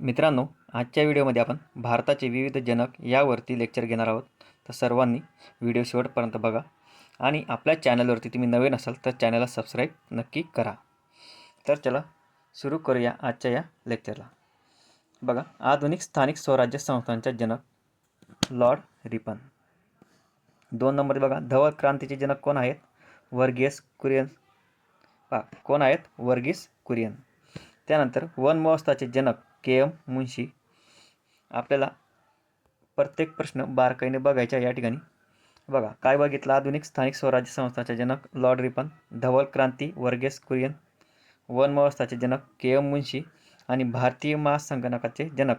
मित्रांनो, आजच्या व्हिडिओमध्ये आपण भारताचे विविध जनक यावरती लेक्चर घेणार आहोत. तर सर्वांनी व्हिडिओ शेवटपर्यंत बघा आणि आपल्या चॅनलवरती तुम्ही नवीन असाल तर चॅनलला सबस्क्राईब नक्की करा. तर चला सुरू करूया आजच्या या लेक्चरला. बघा, आधुनिक स्थानिक स्वराज्य संस्थांचा जनक लॉर्ड रिपन. 2 नंबर बघा, धवल क्रांतीचे जनक कोण आहेत? वर्गीस कुरियन. कोण आहेत? वर्गीस कुरियन. त्यानंतर वन महोत्सवाचे जनक के.एम. मुन्शी. आपल्याला प्रत्येक प्रश्न बारकाईने बघायचा या ठिकाणी. बघा, काय बघितलं? आधुनिक स्थानिक स्वराज्य संस्थांचे जनक लॉर्ड रिपन, धवल क्रांती वर्गीस कुरियन, वन महोत्सवाचे जनक के.एम. मुन्शी आणि भारतीय महासंगणकाचे जनक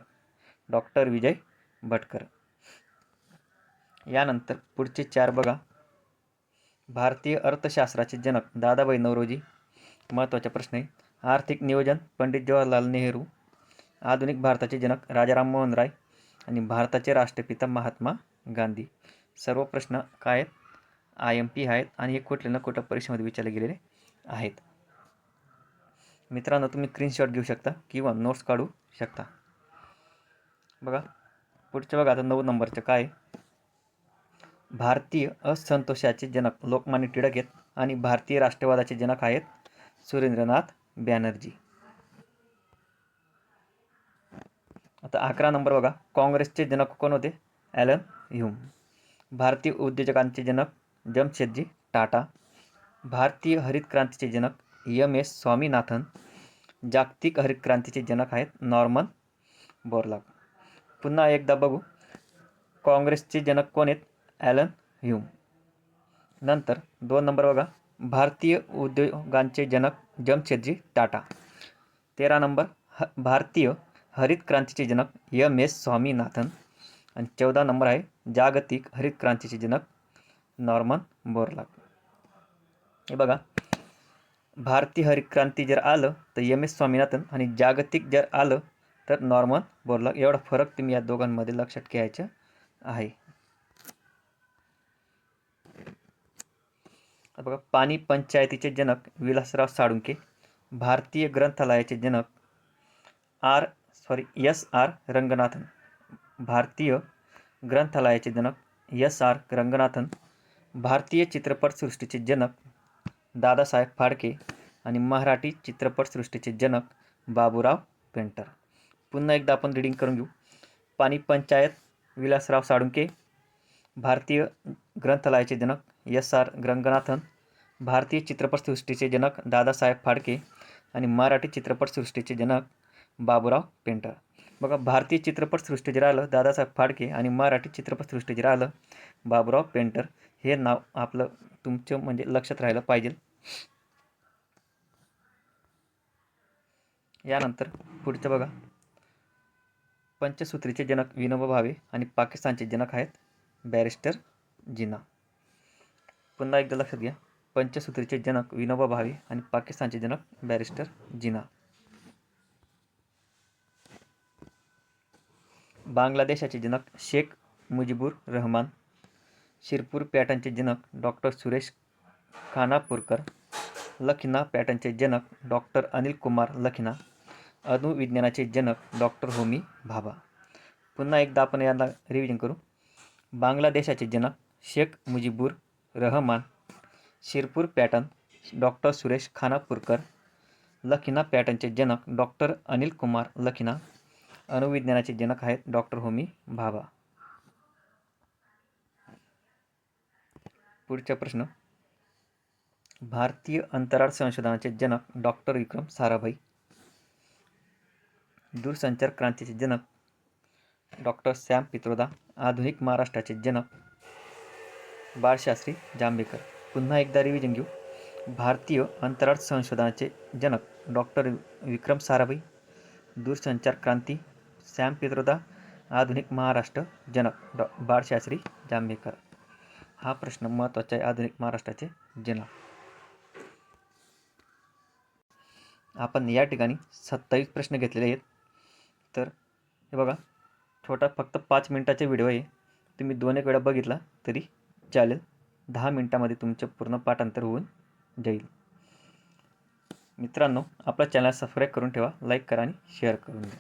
डॉक्टर विजय भटकर. यानंतर पुढचे 4 बघा, भारतीय अर्थशास्त्राचे जनक दादाभाई नौरोजी. महत्त्वाचा प्रश्न आहे. आर्थिक नियोजन पंडित जवाहरलाल नेहरू. आधुनिक भारताचे जनक राजाराम मोहन राय आणि भारताचे राष्ट्रपिता महात्मा गांधी. सर्व प्रश्न काय आहेत? IMP आहेत आणि हे कुठल्या ना कुठल्या परीक्षेमध्ये विचारले गेलेले आहेत. मित्रांनो, तुम्ही स्क्रीनशॉट घेऊ शकता किंवा नोट्स काढू शकता. बघा पुढचे बघा, आता 9 नंबरचं काय? भारतीय असंतोषाचे जनक लोकमान्य टिळक आहेत आणि भारतीय राष्ट्रवादाचे जनक आहेत सुरेंद्रनाथ बॅनर्जी. आता 11 नंबर बघा, काँग्रेसचे जनक कोण होते? Allan Hume. भारतीय उद्योजकांचे जनक जमशेदजी टाटा. भारतीय हरित क्रांतीचे जनक M.S. स्वामीनाथन. जागतिक हरित क्रांतीचे जनक आहेत नॉर्मन बोरलॉग. पुन्हा एकदा बघू, काँग्रेसचे जनक कोण आहेत? Allan Hume. नंतर 2 नंबर बघा, भारतीय उद्योगांचे जनक जमशेदजी टाटा. 13 नंबर, भारतीय हरित क्रांतीचे जनक M.S. स्वामीनाथन. आणि 14 नंबर आहे जागतिक हरित क्रांतीचे जनक नॉर्मन बोरलॉग. हे बघा, भारतीय हरित क्रांती जर आलं तर M.S. स्वामीनाथन आणि जागतिक जर आलं तर नॉर्मन बोरलॉग. एवढा फरक तुम्ही या दोघांमध्ये लक्षात घ्यायचा आहे. बघा, पाणी पंचायतीचे जनक विलासराव साळुंखे. भारतीय ग्रंथालयाचे जनक S.R. रंगनाथन. भारतीय ग्रंथालयाचे जनक S.R. रंगनाथन. भारतीय चित्रपटसृष्टीचे जनक दादासाहेब फाळके आणि मराठी चित्रपटसृष्टीचे जनक बाबूराव पेंटर. पुन्हा एकदा आपण रीडिंग करून घेऊ. पाणी पंचायत विलासराव साळुंखे. भारतीय ग्रंथालयाचे जनक S.R. रंगनाथन. भारतीय चित्रपटसृष्टीचे जनक दादासाहेब फाळके आणि मराठी चित्रपटसृष्टीचे जनक बाबूराव पेंटर. बघा, भारतीय चित्रपटसृष्टी जर आलं दादासाहेब फाळके आणि मराठी चित्रपटसृष्टी जर आलं बाबूराव पेंटर. हे नाव आपलं तुमचं म्हणजे लक्षात राहायला पाहिजे. यानंतर पुढचं बघा, पंचसूत्रीचे जनक विनोबा भावे आणि पाकिस्तानचे जनक आहेत बॅरिस्टर जिना. पुन्हा एकदा लक्षात घ्या, पंचसूत्रीचे जनक विनोबा भावे आणि पाकिस्तानचे जनक बॅरिस्टर जिना. बांगलादेशाचे जनक शेख मुजीबुर रहमान. शिरपूर पॅटर्नचे जनक डॉक्टर सुरेश खानापूरकर. लखिना पॅटर्नचे जनक डॉक्टर अनिल कुमार लखिना. अणुविज्ञानाचे जनक डॉक्टर होमी भाभा. पुन्हा एकदा आपण याला रिव्हिजन करू. बांगलादेशाचे जनक शेख मुजीबुर रहमान. Shirpur pattern doctor Suresh Khanapurkar. लखिना पॅटर्नचे जनक डॉक्टर अनिल कुमार लखिना. अणुविज्ञानाचे जनक आहेत डॉक्टर होमी भाभा. पुढचा प्रश्न, भारतीय अंतराळ संशोधनाचे जनक डॉक्टर विक्रम साराभाई. दूरसंचार क्रांतीचे जनक डॉक्टर सॅम पित्रोदा. आधुनिक महाराष्ट्राचे जनक बाळशास्त्री जांभेकर. पुन्हा एकदा रिव्हिजन घेऊ. भारतीय अंतराळ संशोधनाचे जनक डॉक्टर विक्रम साराभाई. दूरसंचार क्रांती सॅम पित्रोदा. आधुनिक महाराष्ट्र जनक बाळशास्त्री जांभेकर. हा प्रश्न महत्त्वाचा आहे, आधुनिक महाराष्ट्राचे जनक. आपण या ठिकाणी 27 प्रश्न घेतलेले आहेत. तर हे बघा, छोटा फक्त 5 मिनिटाचा व्हिडिओ आहे. तुम्ही 2-1 वेळा बघितला तरी चालेल. 10 मिनिटामध्ये तुमचं पूर्ण पाठांतर होऊन जाईल. मित्रांनो, आपला चॅनल सबस्क्राईब करून ठेवा, लाईक करा आणि शेअर करून द्या.